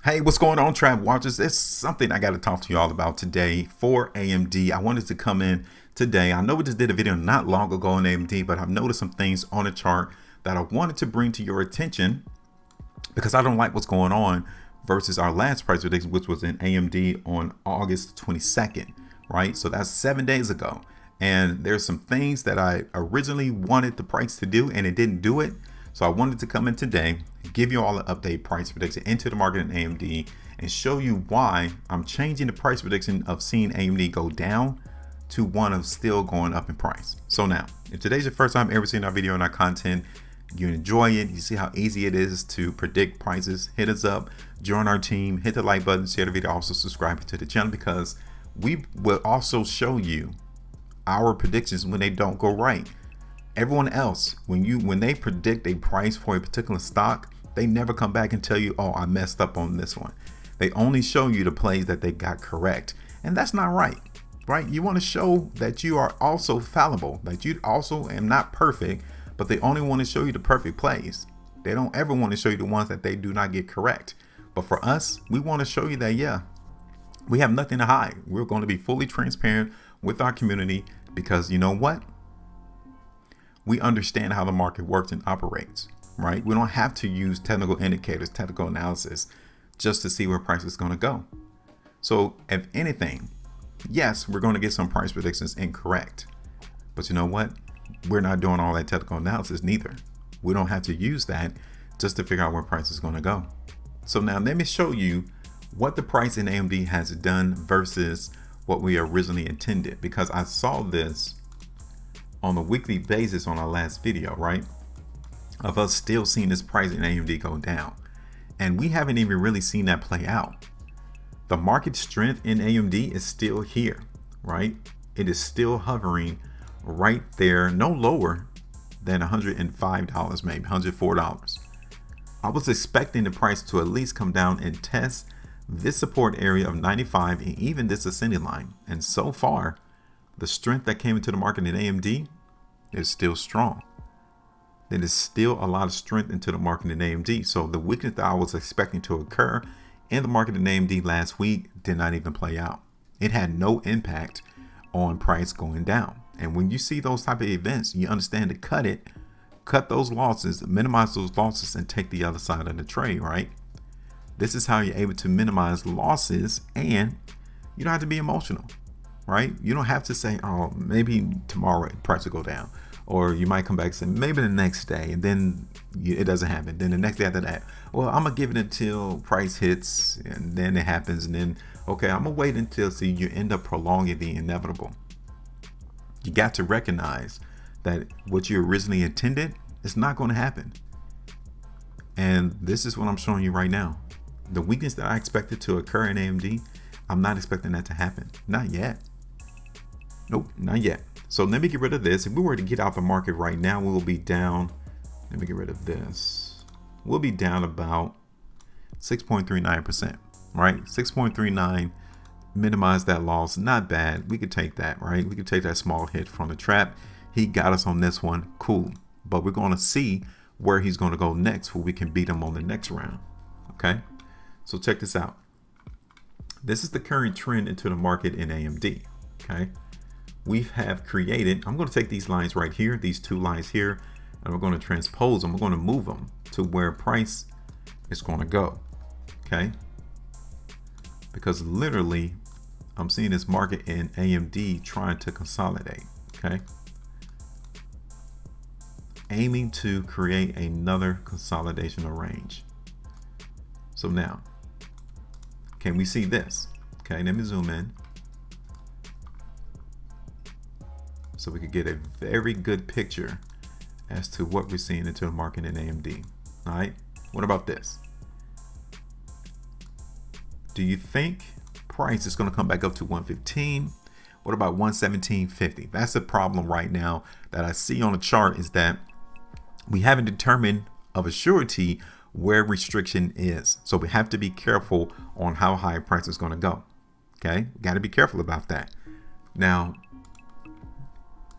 Hey, what's going on, Trap Watchers? It's something I got to talk to you all about today for AMD. I wanted to come in today. I know we just did a video not long ago on AMD, but I've noticed some things on the chart that I wanted to bring to your attention because I don't like what's going on versus our last price prediction, which was in AMD on August 22nd, right? So that's 7 days ago. And there's some things that I originally wanted the price to do and it didn't do it. So I wanted to come in today, give you all an update price prediction into the market in AMD and show you why I'm changing the price prediction of seeing AMD go down to one of still going up in price. So now, if today's your first time ever seeing our video and our content, you enjoy it, you see how easy it is to predict prices, hit us up, join our team, hit the like button, share the video, also subscribe to the channel because we will also show you our predictions when they don't go right. Everyone else, when they predict a price for a particular stock, they never come back and tell you, oh, I messed up on this one. They only show you the plays that they got correct. And that's not right? You want to show that you are also fallible, that you also am not perfect, but they only want to show you the perfect plays. They don't ever want to show you the ones that they do not get correct. But for us, we want to show you that, yeah, we have nothing to hide. We're going to be fully transparent with our community because you know what? We understand how the market works and operates, right? We don't have to use technical indicators, technical analysis, just to see where price is going to go. So if anything, yes, we're going to get some price predictions incorrect, but you know what? We're not doing all that technical analysis neither. We don't have to use that just to figure out where price is going to go. So now let me show you what the price in AMD has done versus what we originally intended, because I saw this on a weekly basis on our last video, right? Of us still seeing this price in AMD go down. And we haven't even really seen that play out. The market strength in AMD is still here, right? It is still hovering right there, no lower than $105, maybe $104. I was expecting the price to at least come down and test this support area of 95 and even this ascending line. And so far, the strength that came into the market in AMD is still strong. There is still a lot of strength into the market in AMD. So the weakness that I was expecting to occur in the market in AMD last week did not even play out. It had no impact on price going down. And when you see those type of events, you understand to cut those losses, minimize those losses, and take the other side of the trade, right? This is how you're able to minimize losses, and you don't have to be emotional. Right? You don't have to say, oh, maybe tomorrow price will go down, or you might come back and say maybe the next day, and then it doesn't happen. Then the next day after that, well, I'm gonna give it until price hits, and then it happens, and then okay, I'm gonna wait until see you end up prolonging the inevitable. You got to recognize that what you originally intended is not going to happen, and this is what I'm showing you right now. The weakness that I expected to occur in AMD, I'm not expecting that to happen. Not yet. Nope, not yet. So let me get rid of this. If we were to get out the market right now, we will be down. Let me get rid of this. We'll be down about 6.39%, right? 6.39, minimize that loss. Not bad. We could take that, right? We could take that small hit from the trap. He got us on this one. Cool. But we're going to see where he's going to go next, where we can beat him on the next round. Okay. So check this out. This is the current trend into the market in AMD. Okay. We have created, I'm going to take these lines right here, these two lines here, and we're going to transpose them. We're going to move them to where price is going to go. Okay. Because literally, I'm seeing this market in AMD trying to consolidate. Okay. Aiming to create another consolidational range. So now, can we see this? Okay, let me zoom in so we could get a very good picture as to what we're seeing into the market in AMD. All right, what about this? Do you think price is going to come back up to 115? What about 117.50? That's the problem right now that I see on the chart, is that we haven't determined of a surety where restriction is. So we have to be careful on how high price is going to go. Okay, got to be careful about that. Now,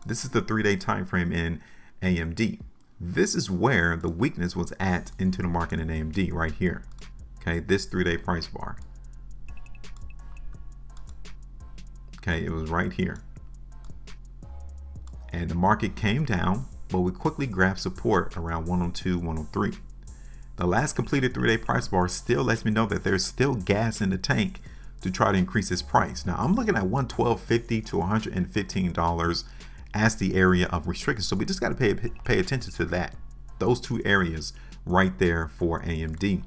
this is the 3-day time frame in AMD. This is where the weakness was at into the market in AMD right here. Okay, this 3-day price bar. Okay, it was right here. And the market came down, but we quickly grabbed support around 102, 103. The last completed 3-day price bar still lets me know that there's still gas in the tank to try to increase its price. Now I'm looking at $112.50 to $115 as the area of restriction. So we just got to pay attention to that. Those two areas right there for AMD.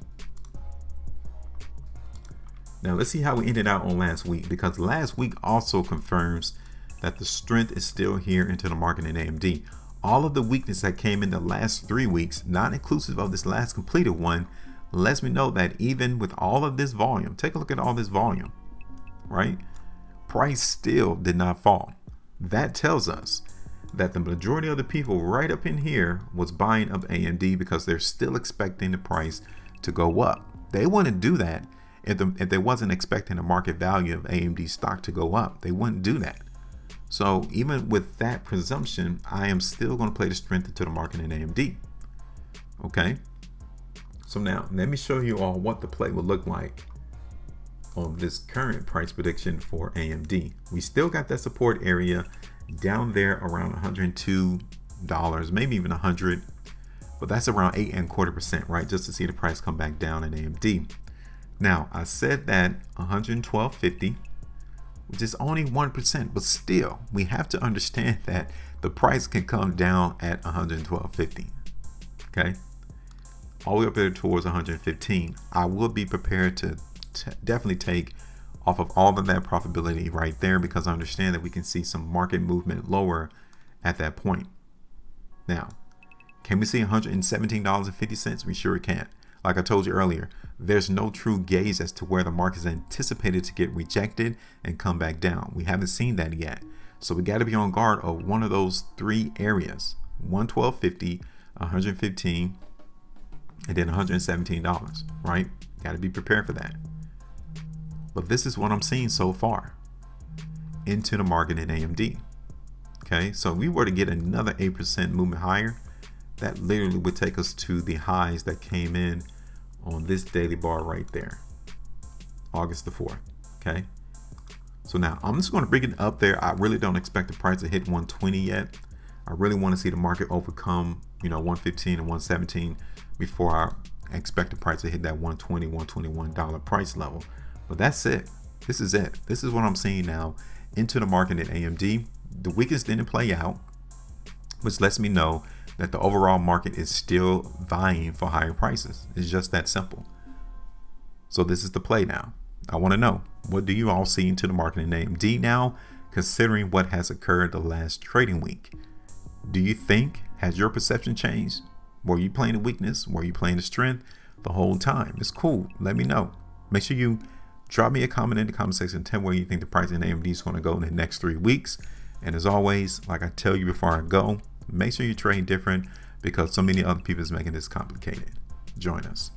Now let's see how we ended out on last week, because last week also confirms that the strength is still here into the market in AMD. All of the weakness that came in the last 3 weeks, not inclusive of this last completed one, lets me know that even with all of this volume, take a look at all this volume, right? Price still did not fall. That tells us that the majority of the people right up in here was buying up AMD because they're still expecting the price to go up. They wouldn't do that if they wasn't expecting the market value of AMD stock to go up. They wouldn't do that. So even with that presumption, I am still going to play the strength into the market in AMD. Okay. So now let me show you all what the play would look like on this current price prediction for AMD. We still got that support area down there around $102, maybe even 100, but that's around 8.25%, right? Just to see the price come back down in AMD. Now I said that 112.50, which is only 1%, but still we have to understand that the price can come down at 112.50. Okay, all the way up there towards 115. I will be prepared to definitely take off of all of that profitability right there, because I understand that we can see some market movement lower at that point. Now, can we see $117.50? We sure can. Like I told you earlier, there's no true gauge as to where the market is anticipated to get rejected and come back down. We haven't seen that yet. So we got to be on guard of one of those three areas: 112.50, 115, and then $117, right? Got to be prepared for that. But this is what I'm seeing so far into the market in AMD. Okay, so if we were to get another 8% movement higher, that literally would take us to the highs that came in on this daily bar right there, August the 4th. Okay, so now I'm just going to bring it up there. I really don't expect the price to hit 120 yet. I really want to see the market overcome, 115 and 117 before I expect the price to hit that $120, $121 price level. But that's it. This is it. This is what I'm seeing now into the market in AMD. The weakness didn't play out, which lets me know that the overall market is still vying for higher prices. It's just that simple. So this is the play now. I want to know, what do you all see into the market in AMD now, considering what has occurred the last trading week? Do you think, has your perception changed? Were you playing the weakness? Were you playing the strength the whole time? It's cool. Let me know. Make sure you drop me a comment in the comment section. Tell me where you think the price in AMD is going to go in the next 3 weeks. And as always, like I tell you before I go, make sure you trade different, because so many other people is making this complicated. Join us.